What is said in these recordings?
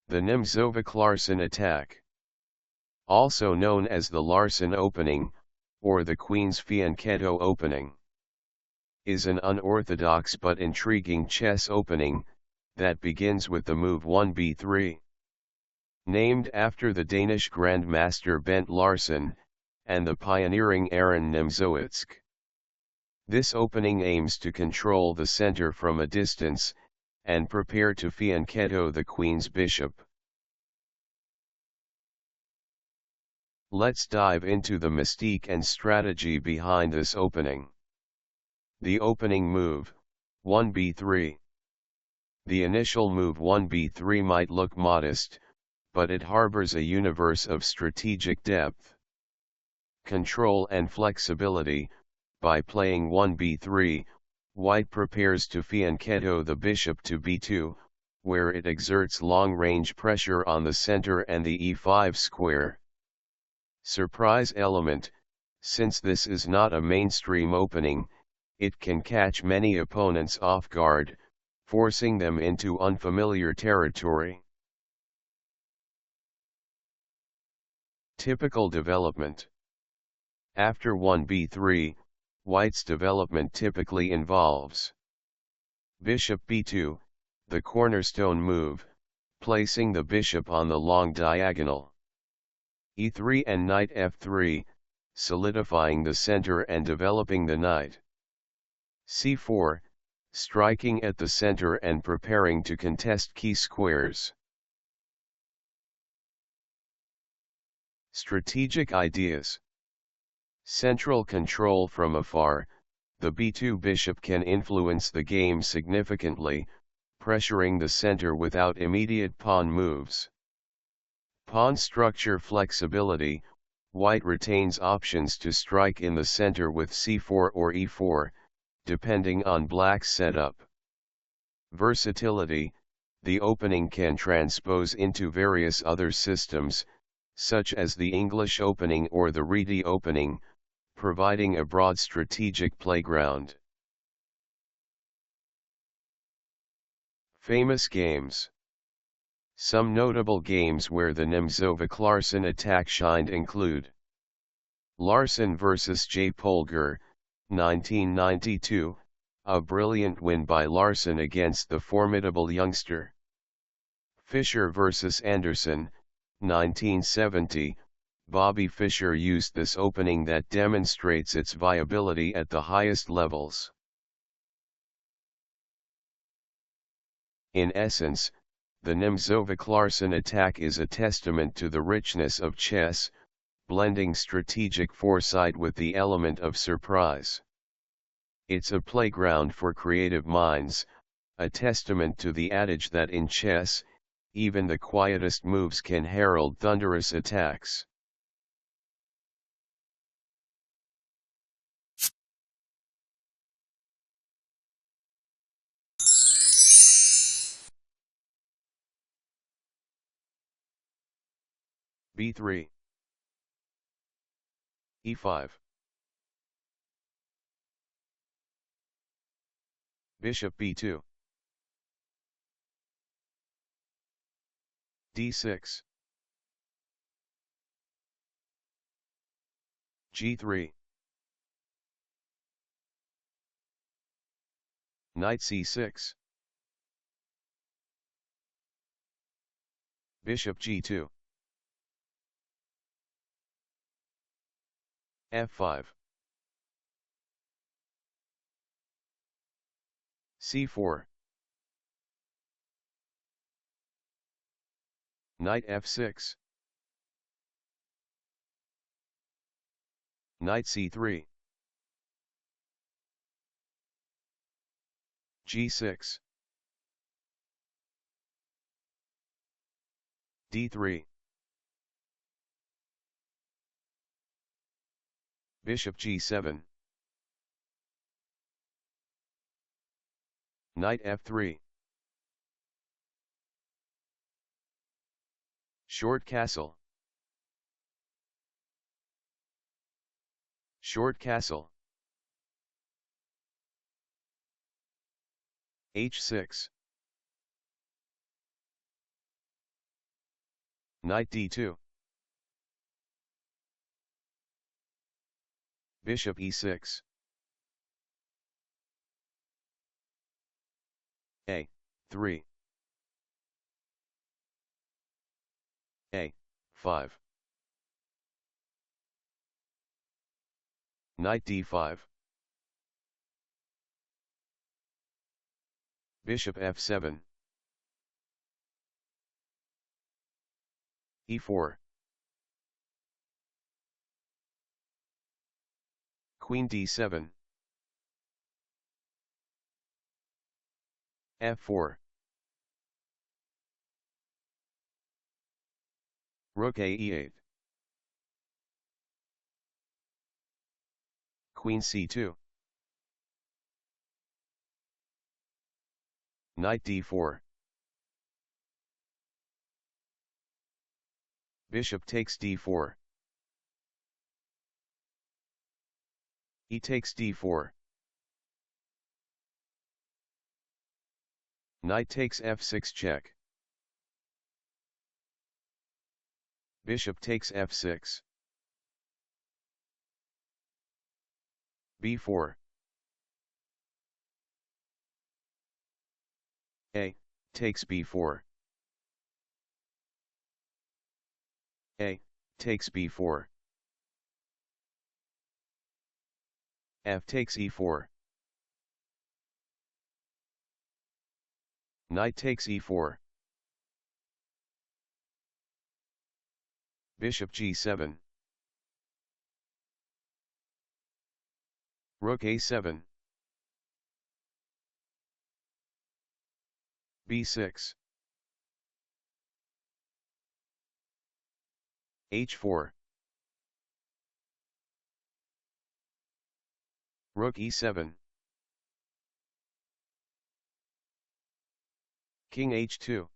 The Nimzovic-Larsen attack, also known as the Larsen opening, or the Queen's Fianchetto opening, is an unorthodox but intriguing chess opening, that begins with the move 1b3. Named after the Danish Grandmaster Bent Larsen, and the pioneering Aaron Nimzowitsk. This opening aims to control the center from a distance, and prepare to fianchetto the Queen's bishop. Let's dive into the mystique and strategy behind this opening. The opening move, 1b3. The initial move 1b3 might look modest, but it harbors a universe of strategic depth, control and flexibility. By playing 1b3, White prepares to fianchetto the bishop to b2, where it exerts long-range pressure on the center and the e5 square. Surprise element: since this is not a mainstream opening, it can catch many opponents off guard, forcing them into unfamiliar territory. Typical development. After 1b3, White's development typically involves Bishop b2, the cornerstone move, placing the bishop on the long diagonal. e3 and knight f3, solidifying the center and developing the knight. c4, striking at the center and preparing to contest key squares. Strategic ideas. Central control from afar, the b2 bishop can influence the game significantly, pressuring the center without immediate pawn moves. Pawn structure flexibility: White retains options to strike in the center with c4 or e4, depending on Black's setup. Versatility: the opening can transpose into various other systems, such as the English opening or the Reti opening, providing a broad strategic playground. Famous games. Some notable games where the Nimzovic-Larsen attack shined include Larsen vs J. Polgar, 1992, a brilliant win by Larsen against the formidable youngster. Fischer vs Anderson, 1970, Bobby Fischer used this opening that demonstrates its viability at the highest levels. In essence, the Nimzovic-Larsen attack is a testament to the richness of chess, blending strategic foresight with the element of surprise. It's a playground for creative minds, a testament to the adage that in chess, even the quietest moves can herald thunderous attacks. b3, e5, bishop b2, d6, g3, knight c6, bishop g2, f5, c4, knight f6, knight c3, g6, d3, bishop g7, knight f3, short castle, short castle, h6, Knight d2. Bishop e6. A3. A5. Knight d5. Bishop f7. E4. Queen d7. F4. Rook a e8. Queen c2. Knight d4. Bishop takes d4. E takes d4. Knight takes f6 check. Bishop takes f6. b4. A takes b4. A takes b4. F takes e4. Knight takes e4. Bishop g7. Rook a7. b6. h4. Rook e7. King h2.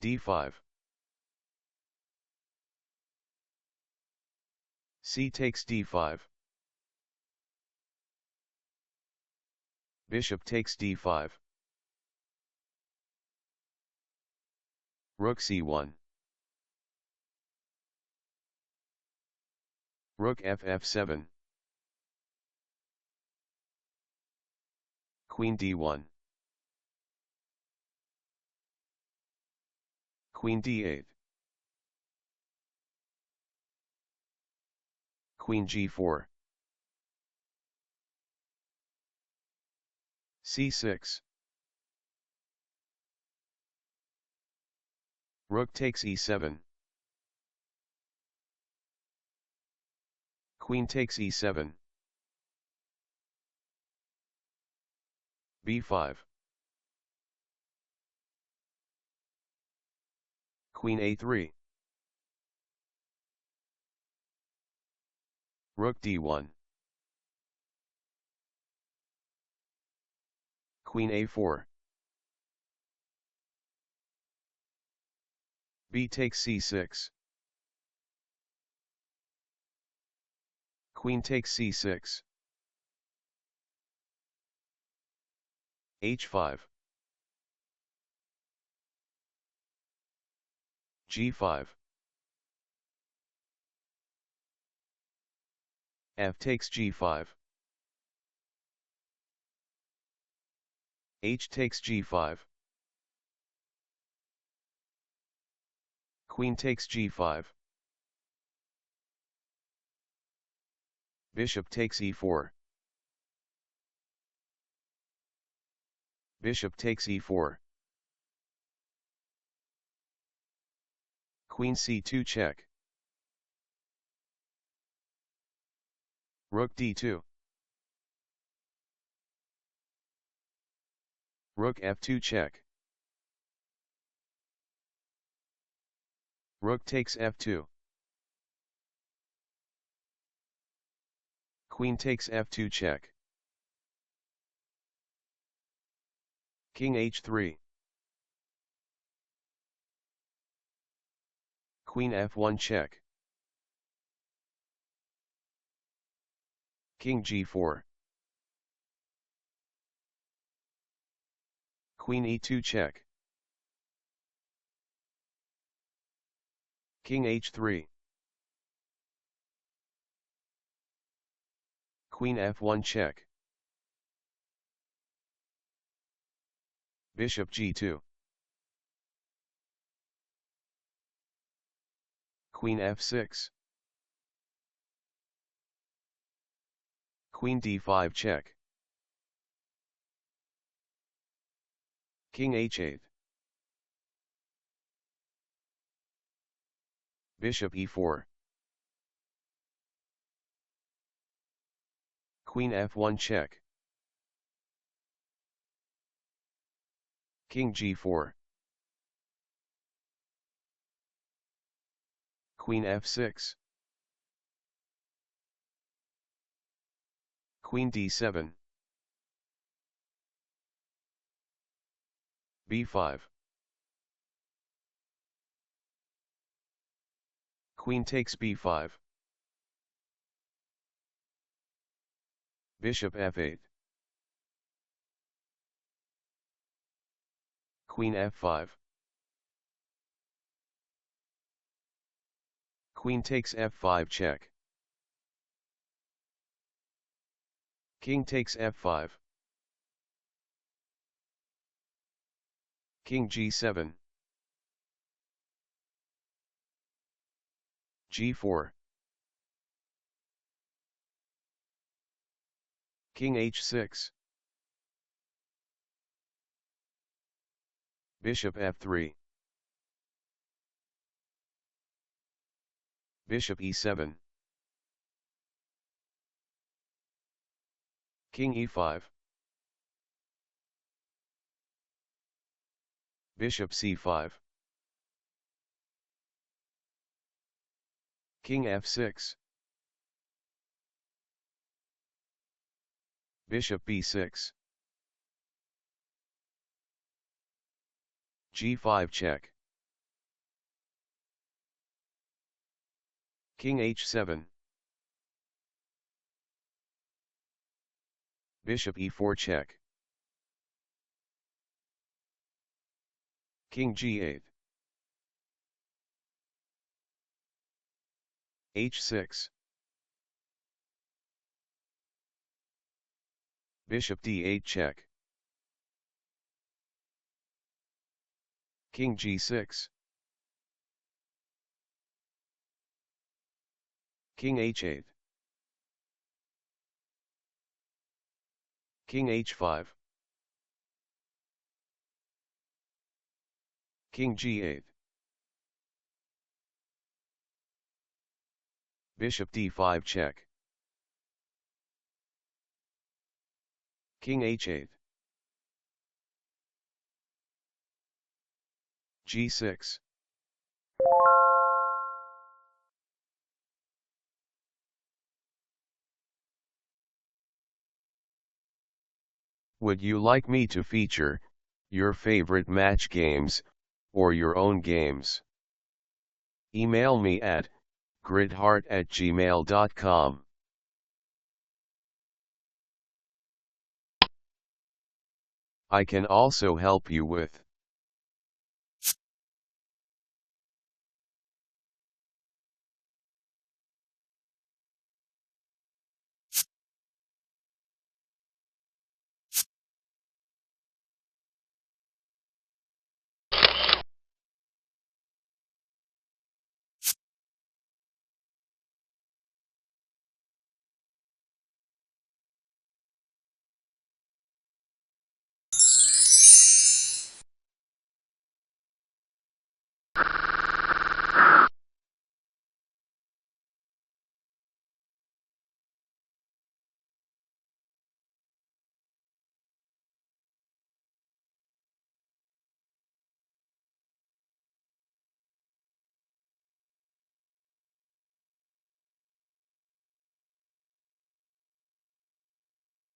d5. C takes d5. Bishop takes d5. Rook c1. Rook ff7. Queen d1. Queen d8. Queen g4. c6. Rook takes e7. Queen takes e7. b5. Queen a3. Rook d1. Queen a4. B takes c6. Queen takes c6. h5. g5. F takes g5. H takes g5. Queen takes g5. Bishop takes e4. Bishop takes e4. Queen c2 check. Rook d2. Rook f2 check. Rook takes f2. Queen takes f2 check. King h3. Queen f1 check. King g4. Queen e2 check. King h3. Queen f1 check. Bishop g2. Queen f6. Queen d5 check. King h8. Bishop e4. Queen f1 check. King g4. Queen f6. Queen d7. b5. Queen takes b5. Bishop f8. Queen f5. Queen takes f5 check. King takes f5. King g7. g4. King h6. Bishop f3. Bishop e7. King e5. Bishop c5. King f6. Bishop b6. g5 check. King h7. Bishop e4 check. King g8. h6. Bishop d8 check. King g6. King h8. King h5. King g8. Bishop d5 check. King h8. g6. Would you like me to feature your favorite match games or your own games? Email me at gridheart@gmail.com. I can also help you with